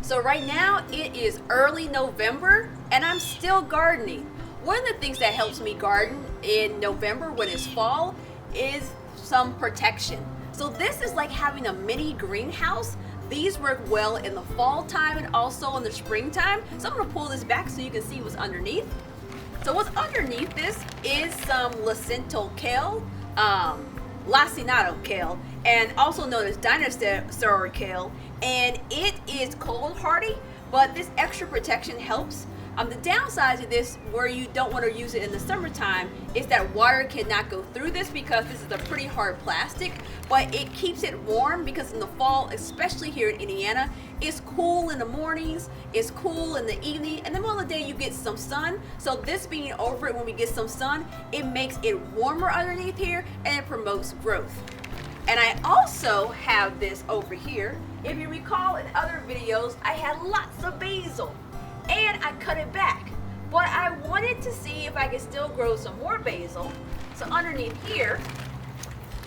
So right now it is early November and I'm still gardening. One of the things that helps me garden in November when it's fall is some protection. So this is like having a mini greenhouse. These work well in the fall time and also in the springtime. So I'm gonna pull this back so you can see what's underneath. So what's underneath this is some kale, lacinato kale, and also known as dinosaur kale, and it is cold hardy, but this extra protection helps. The downside to this, where you don't want to use it in the summertime, is that water cannot go through this because this is a pretty hard plastic, but it keeps it warm because in the fall, especially here in Indiana, it's cool in the mornings, it's cool in the evening, and then middle of the day you get some sun. So this being over it when we get some sun, it makes it warmer underneath here and it promotes growth. And I also have this over here. If you recall in other videos, I had lots of basil and I cut it back, but I wanted to see if I could still grow some more basil. So underneath here,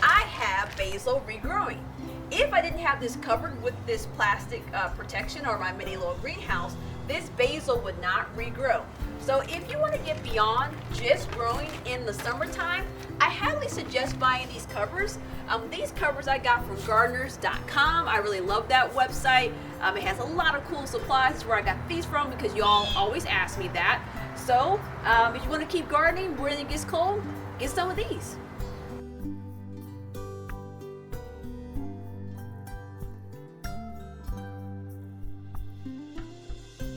I have basil regrowing. If I didn't have this covered with this plastic protection or my mini little greenhouse, this basil would not regrow. So if you want to get beyond just growing in the summertime, I highly suggest buying these covers. These covers I got from gardeners.com. I really love that website. It has a lot of cool supplies. That's where I got these from because y'all always ask me that. So if you want to keep gardening when it gets cold, get some of these.